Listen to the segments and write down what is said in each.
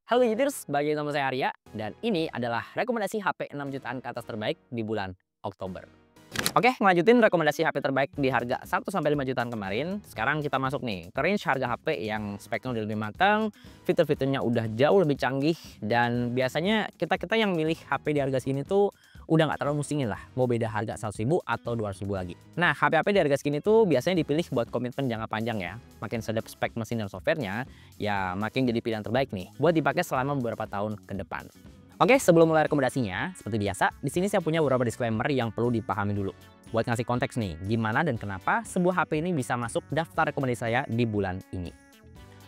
Halo Yiters, bagi nama saya Arya dan ini adalah rekomendasi HP 6 jutaan ke atas terbaik di bulan Oktober. Oke, ngelanjutin rekomendasi HP terbaik di harga 1-5 jutaan kemarin. Sekarang kita masuk nih ke range harga HP yang speknya udah lebih matang, fitur-fiturnya udah jauh lebih canggih, dan biasanya kita-kita yang milih HP di harga segini tuh udah nggak terlalu musingin lah mau beda harga 100.000 atau 200.000 lagi. Nah, HP-HP di harga segini tuh biasanya dipilih buat komitmen jangka panjang ya. Makin sedap spek mesin dan softwarenya, ya makin jadi pilihan terbaik nih buat dipakai selama beberapa tahun ke depan. Oke, sebelum mulai rekomendasinya, seperti biasa, di sini saya punya beberapa disclaimer yang perlu dipahami dulu. Buat ngasih konteks nih, gimana dan kenapa sebuah HP ini bisa masuk daftar rekomendasi saya di bulan ini.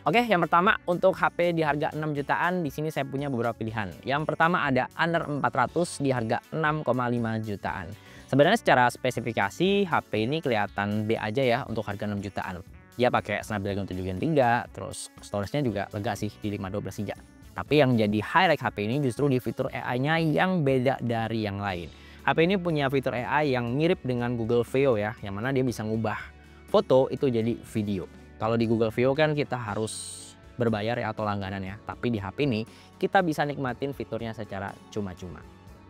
Oke, yang pertama untuk HP di harga 6 jutaan, di sini saya punya beberapa pilihan. Yang pertama ada Honor 400 di harga 6,5 jutaan. Sebenarnya secara spesifikasi, HP ini kelihatan B aja ya untuk harga 6 jutaan. Dia pakai Snapdragon 7 Gen 3, terus storage-nya juga lega sih di 512 GB. Tapi yang jadi highlight HP ini justru di fitur AI-nya yang beda dari yang lain. HP ini punya fitur AI yang mirip dengan Google Veo ya, yang mana dia bisa ngubah foto itu jadi video. Kalau di Google Veo kan kita harus berbayar ya atau langganan ya, tapi di HP ini kita bisa nikmatin fiturnya secara cuma-cuma.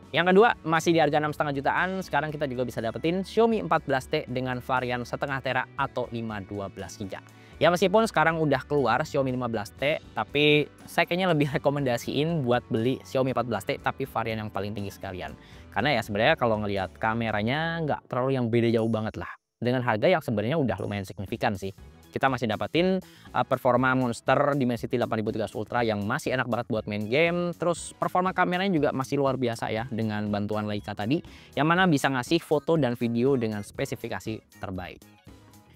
Yang kedua, masih di harga 6,5 jutaan, sekarang kita juga bisa dapetin Xiaomi 14T dengan varian setengah tera atau 512 GB. Ya meskipun sekarang udah keluar Xiaomi 15T, tapi saya kayaknya lebih rekomendasiin buat beli Xiaomi 14T tapi varian yang paling tinggi sekalian. Karena ya sebenarnya kalau ngelihat kameranya nggak terlalu yang beda jauh banget lah. Dengan harga yang sebenarnya udah lumayan signifikan sih. Kita masih dapatin performa Monster Dimensity 8300 Ultra yang masih enak banget buat main game. Terus performa kameranya juga masih luar biasa ya dengan bantuan Leica tadi, yang mana bisa ngasih foto dan video dengan spesifikasi terbaik.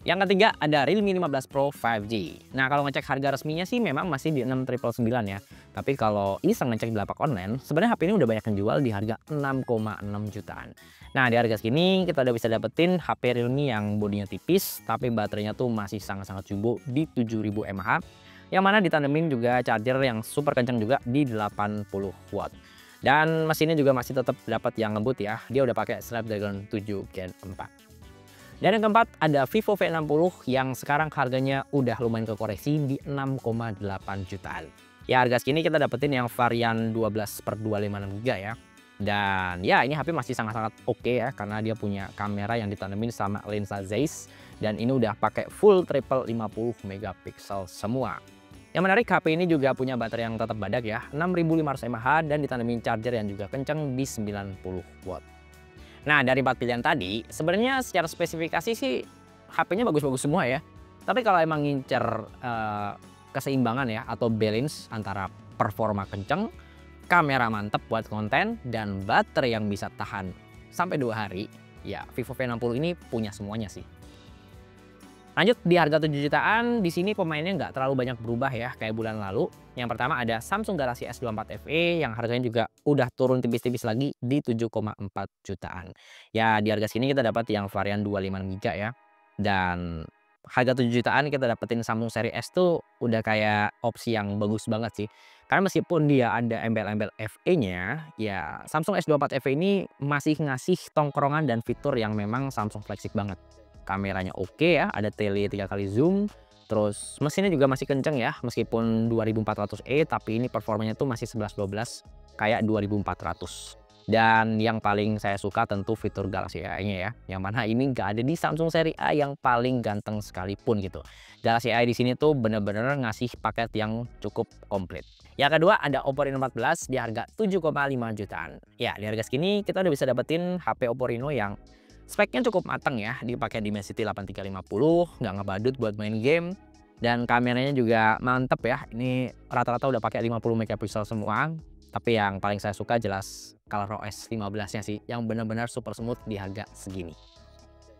Yang ketiga ada Realme 15 Pro 5G. Nah, kalau ngecek harga resminya sih memang masih di 6.999 ya. Tapi kalau iseng ngecek di lapak online, sebenarnya HP ini udah banyak yang jual di harga 6,6 jutaan. Nah, di harga segini kita udah bisa dapetin HP Realme yang bodinya tipis, tapi baterainya tuh masih sangat-sangat jumbo di 7000 mAh. Yang mana ditandemin juga charger yang super kencang juga di 80 watt. Dan mesinnya juga masih tetap dapat yang lembut ya. Dia udah pakai Snapdragon 7 Gen 4. Dan yang keempat ada Vivo V60 yang sekarang harganya udah lumayan kekoreksi di 6,8 jutaan. Ya harga segini kita dapetin yang varian 12/256 GB ya. Dan ya ini HP masih sangat-sangat oke ya karena dia punya kamera yang ditanemin sama lensa Zeiss dan ini udah pakai full triple 50 megapiksel semua. Yang menarik, HP ini juga punya baterai yang tetap badak ya, 6500 mAh dan ditanemin charger yang juga kencang di 90 watt. Nah, dari 4 pilihan tadi, sebenarnya secara spesifikasi sih HP-nya bagus-bagus semua ya. Tapi kalau emang ngincer keseimbangan ya atau balance antara performa kenceng, kamera mantep buat konten, dan baterai yang bisa tahan sampai 2 hari, ya Vivo V60 ini punya semuanya sih. Lanjut di harga 7 jutaan, di sini pemainnya nggak terlalu banyak berubah ya kayak bulan lalu. Yang pertama ada Samsung Galaxy S24 FE yang harganya juga udah turun tipis-tipis lagi di 7,4 jutaan. Ya di harga sini kita dapat yang varian 25 GB ya. Dan harga 7 jutaan kita dapetin Samsung seri S tuh udah kayak opsi yang bagus banget sih. Karena meskipun dia ada embel-embel FE-nya, ya Samsung S24 FE ini masih ngasih tongkrongan dan fitur yang memang Samsung flagship banget. Kameranya oke ya, ada tele 3 kali zoom, terus mesinnya juga masih kenceng ya, meskipun 2400E tapi ini performanya tuh masih 11-12 kayak 2400. Dan yang paling saya suka tentu fitur Galaxy AI-nya ya, yang mana ini nggak ada di Samsung seri A yang paling ganteng sekalipun gitu. Galaxy AI di sini tuh bener-bener ngasih paket yang cukup komplit. Yang kedua ada Oppo Reno 14 di harga 7,5 jutaan. Ya, di harga segini kita udah bisa dapetin HP Oppo Reno yang speknya cukup matang ya, dipakai Dimensity 8350, nggak ngebadut buat main game. Dan kameranya juga mantep ya, ini rata-rata udah pakai 50 megapiksel semua. Tapi yang paling saya suka jelas ColorOS 15-nya sih, yang benar-benar super smooth di harga segini.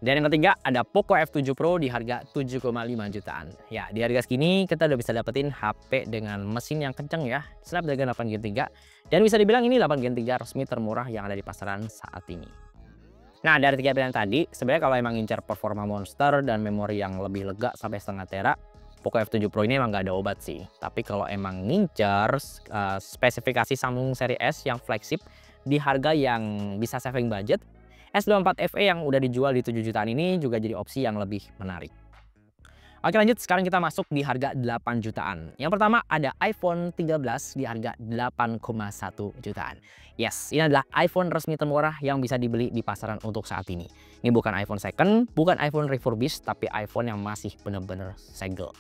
Dan yang ketiga ada Poco F7 Pro di harga 7,5 jutaan. Ya, di harga segini kita udah bisa dapetin HP dengan mesin yang kenceng ya, Snapdragon 8 Gen 3. Dan bisa dibilang ini 8 Gen 3 resmi termurah yang ada di pasaran saat ini. Nah, dari 3 pilihan tadi, sebenarnya kalau emang ngincar performa monster dan memori yang lebih lega sampai setengah tera, Poco F7 Pro ini emang nggak ada obat sih. Tapi kalau emang ngincar spesifikasi Samsung seri S yang flagship di harga yang bisa saving budget, S24 FE yang udah dijual di 7 jutaan ini juga jadi opsi yang lebih menarik. Oke lanjut, sekarang kita masuk di harga 8 jutaan. Yang pertama ada iPhone 13 di harga 8,1 jutaan. Yes, ini adalah iPhone resmi termurah yang bisa dibeli di pasaran untuk saat ini. Ini bukan iPhone second, bukan iPhone refurbished, tapi iPhone yang masih benar-benar segel.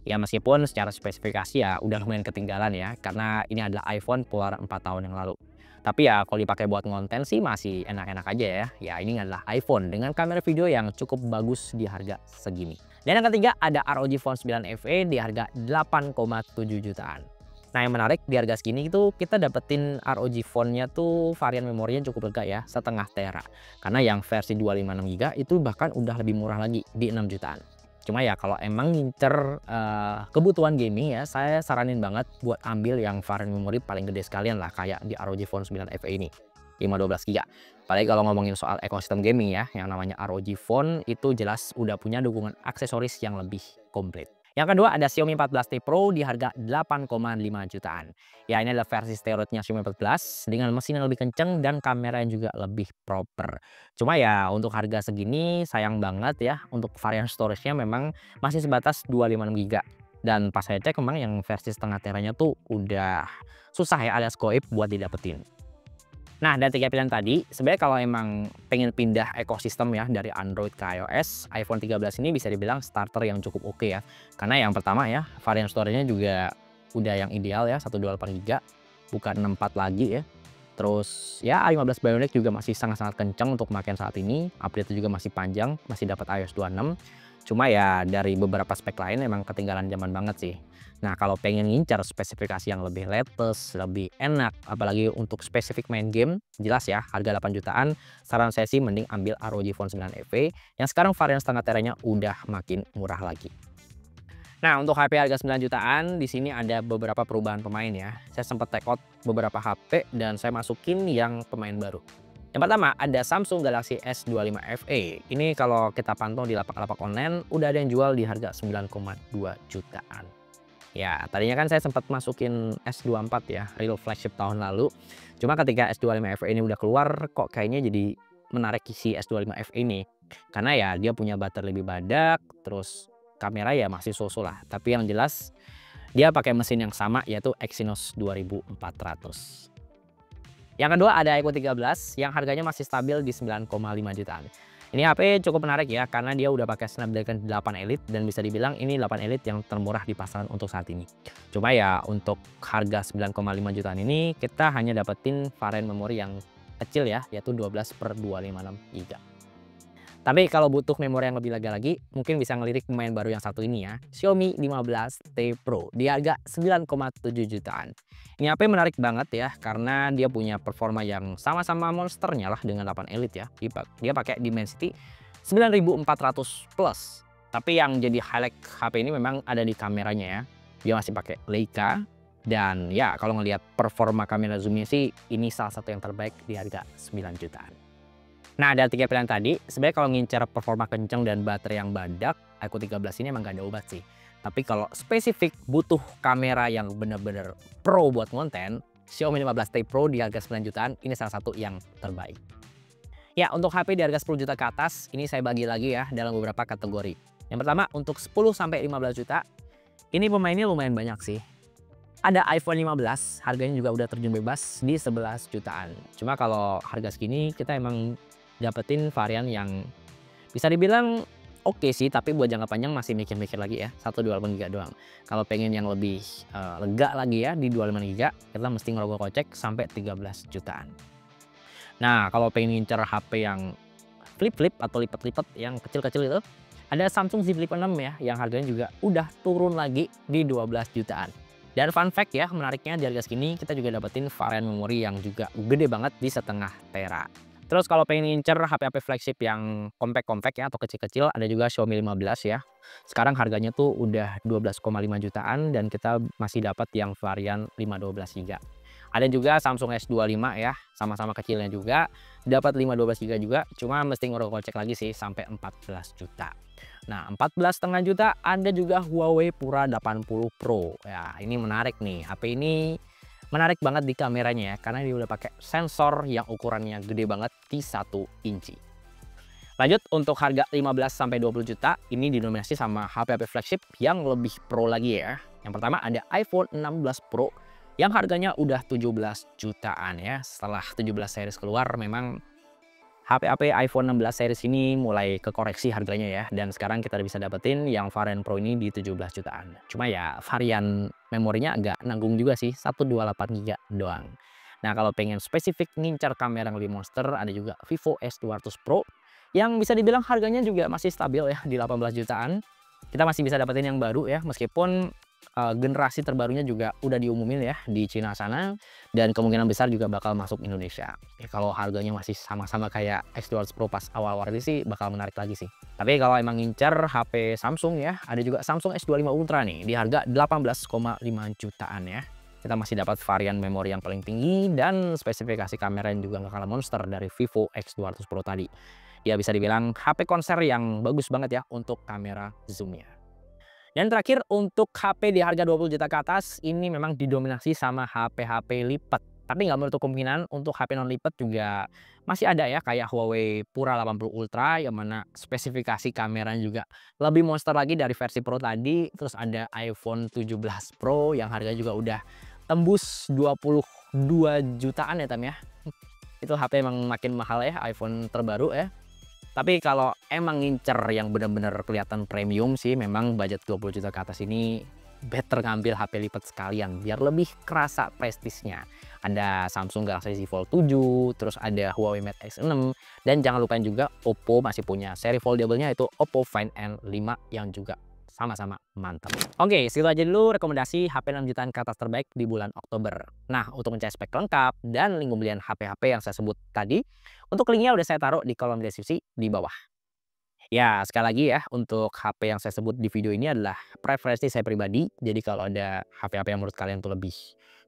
Ya meskipun secara spesifikasi ya udah lumayan ketinggalan ya, karena ini adalah iPhone keluar 4 tahun yang lalu. Tapi ya kalau dipakai buat konten sih masih enak-enak aja ya. Ya ini adalah iPhone dengan kamera video yang cukup bagus di harga segini. Dan yang ketiga ada ROG Phone 9 FE di harga 8,7 jutaan. Nah yang menarik di harga segini itu kita dapetin ROG Phone-nya tuh varian memorinya cukup lega ya, setengah tera. Karena yang versi 256GB itu bahkan udah lebih murah lagi di 6 jutaan. Cuma ya kalau emang ngincer kebutuhan gaming ya, saya saranin banget buat ambil yang varian memori paling gede sekalian lah, kayak di ROG Phone 9 FE ini, 512GB. Apalagi kalau ngomongin soal ekosistem gaming ya, yang namanya ROG Phone itu jelas udah punya dukungan aksesoris yang lebih komplit. Yang kedua ada Xiaomi 14T Pro di harga 8,5 jutaan. Ya ini adalah versi steroidnya Xiaomi 14 dengan mesin yang lebih kenceng dan kamera yang juga lebih proper. Cuma ya untuk harga segini sayang banget ya, untuk varian storage-nya memang masih sebatas 256GB. Dan pas saya cek memang yang versi setengah teranya tuh udah susah ya alias goib buat didapetin. Nah, dari 3 pilihan tadi, sebenarnya kalau emang pengen pindah ekosistem ya dari Android ke iOS, iPhone 13 ini bisa dibilang starter yang cukup oke ya. Karena yang pertama ya, varian storage-nya juga udah yang ideal ya, 128GB, bukan 64 lagi ya. Terus ya 15 Bionic juga masih sangat-sangat kencang untuk pemakaian saat ini, update juga masih panjang, masih dapat iOS 26. Cuma ya dari beberapa spek lain emang ketinggalan zaman banget sih. Nah kalau pengen ngincar spesifikasi yang lebih latest, lebih enak, apalagi untuk spesifik main game, jelas ya harga 8 jutaan, saran saya sih mending ambil ROG Phone 9 FE yang sekarang varian setengah teranya udah makin murah lagi. Nah untuk HP harga 9 jutaan di sini ada beberapa perubahan pemain ya. Saya sempat take out beberapa HP dan saya masukin yang pemain baru. Yang pertama ada Samsung Galaxy S25 FE. Ini kalau kita pantau di lapak-lapak online udah ada yang jual di harga 9,2 jutaan. Ya, tadinya kan saya sempat masukin S24 ya, real flagship tahun lalu. Cuma ketika S25 FE ini udah keluar, kok kayaknya jadi menarik si S25 FE ini. Karena ya dia punya baterai lebih badak, terus kamera ya masih so-so lah. Tapi yang jelas dia pakai mesin yang sama yaitu Exynos 2400. Yang kedua ada Eco 13 yang harganya masih stabil di 9,5 jutaan. Ini HP cukup menarik ya karena dia udah pakai Snapdragon 8 Elite dan bisa dibilang ini 8 Elite yang termurah di pasaran untuk saat ini. Cuma ya untuk harga 9,5 jutaan ini kita hanya dapetin varian memori yang kecil ya, yaitu 12/256GB. Tapi kalau butuh memori yang lebih lega lagi, mungkin bisa ngelirik pemain baru yang satu ini ya, Xiaomi 15T Pro di harga 9,7 jutaan. Ini HP menarik banget ya, karena dia punya performa yang sama-sama monsternya lah dengan 8 Elite ya. Dia pakai Dimensity 9400 plus. Tapi yang jadi highlight HP ini memang ada di kameranya ya. Dia masih pakai Leica. Dan ya kalau ngelihat performa kamera zoomnya sih, ini salah satu yang terbaik di harga 9 jutaan. Nah, dari 3 pilihan tadi, sebenarnya kalau ngincar performa kenceng dan baterai yang badak, Eco 13 ini emang gak ada obat sih. Tapi kalau spesifik butuh kamera yang bener-bener pro buat konten, Xiaomi 15T Pro di harga 9 jutaan, ini salah satu yang terbaik. Ya, untuk HP di harga 10 juta ke atas, ini saya bagi lagi ya dalam beberapa kategori. Yang pertama, untuk 10-15 juta, ini pemainnya lumayan banyak sih. Ada iPhone 15, harganya juga udah terjun bebas di 11 jutaan. Cuma kalau harga segini, kita emang dapetin varian yang bisa dibilang oke sih, tapi buat jangka panjang masih mikir-mikir lagi ya, 128GB doang. Kalau pengen yang lebih lega lagi ya di 25GB, kita mesti ngerogoh kocek sampai 13 jutaan. Nah, kalau pengen ngincer HP yang flip-flip atau lipat-lipat yang kecil-kecil itu, ada Samsung Z Flip 6 ya, yang harganya juga udah turun lagi di 12 jutaan. Dan fun fact ya, menariknya di harga segini kita juga dapetin varian memori yang juga gede banget di setengah tera. Terus kalau pengen ngincer HP-HP flagship yang compact-compact ya atau kecil-kecil, ada juga Xiaomi 15 ya. Sekarang harganya tuh udah 12,5 jutaan dan kita masih dapat yang varian 512GB. Ada juga Samsung S25 ya, sama-sama kecilnya juga, dapat 512GB juga, cuma mesti ngerogoh kocek lagi sih sampai 14 juta. Nah, 14,5 juta ada juga Huawei Pura 80 Pro. Ya, ini menarik nih. HP ini menarik banget di kameranya ya, karena dia udah pakai sensor yang ukurannya gede banget di 1 inci. Lanjut untuk harga 15 sampai 20 juta, ini didominasi sama HP-HP flagship yang lebih pro lagi ya. Yang pertama ada iPhone 16 Pro yang harganya udah 17 jutaan ya. Setelah 17 series keluar, memang HP-HP iPhone 16 series ini mulai kekoreksi harganya ya. Dan sekarang kita bisa dapetin yang varian Pro ini di 17 jutaan. Cuma ya varian memorinya agak nanggung juga sih, 128 GB doang. Nah kalau pengen spesifik ngincar kamera yang lebih monster, ada juga Vivo S200 Pro yang bisa dibilang harganya juga masih stabil ya di 18 jutaan. Kita masih bisa dapetin yang baru ya, meskipun generasi terbarunya juga udah diumumin ya di Cina sana, dan kemungkinan besar juga bakal masuk Indonesia. Ya, kalau harganya masih sama-sama kayak X200 Pro pas awal-awal ini sih bakal menarik lagi sih. Tapi kalau emang ngincer HP Samsung ya, ada juga Samsung S25 Ultra nih di harga 18,5 jutaan ya. Kita masih dapat varian memori yang paling tinggi dan spesifikasi kamera yang juga nggak kalah monster dari Vivo X200 Pro tadi. Ya bisa dibilang HP konser yang bagus banget ya untuk kamera zoomnya. Dan terakhir untuk HP di harga 20 juta ke atas, ini memang didominasi sama HP-HP lipat. Tapi nggak menutup kemungkinan untuk HP non lipat juga masih ada ya, kayak Huawei Pura 80 Ultra yang mana spesifikasi kameranya juga lebih monster lagi dari versi Pro tadi. Terus ada iPhone 17 Pro yang harganya juga udah tembus 22 jutaan ya Tam ya. Itu HP emang makin mahal ya, iPhone terbaru ya. Tapi kalau emang ngincer yang benar-benar kelihatan premium sih, memang budget 20 juta ke atas ini better ngambil HP lipat sekalian biar lebih kerasa prestisnya. Ada Samsung Galaxy Z Fold 7, terus ada Huawei Mate X6, dan jangan lupain juga Oppo masih punya seri foldable-nya itu Oppo Find N5 yang juga sama-sama mantap. Oke, segitu aja dulu rekomendasi HP 6 jutaan ke atas terbaik di bulan Oktober. Nah, untuk mencari spek lengkap dan link pembelian HP-HP yang saya sebut tadi, untuk linknya udah saya taruh di kolom deskripsi di bawah. Ya, sekali lagi ya, untuk HP yang saya sebut di video ini adalah preferensi saya pribadi. Jadi kalau ada HP-HP yang menurut kalian tuh lebih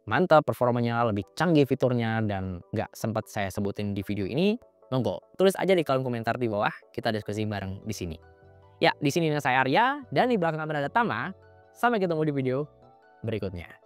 mantap performanya, lebih canggih fiturnya, dan nggak sempat saya sebutin di video ini, monggo tulis aja di kolom komentar di bawah, kita diskusi bareng di sini. Ya, di sini saya Arya, dan di belakang kamera ada Tama. Sampai ketemu di video berikutnya.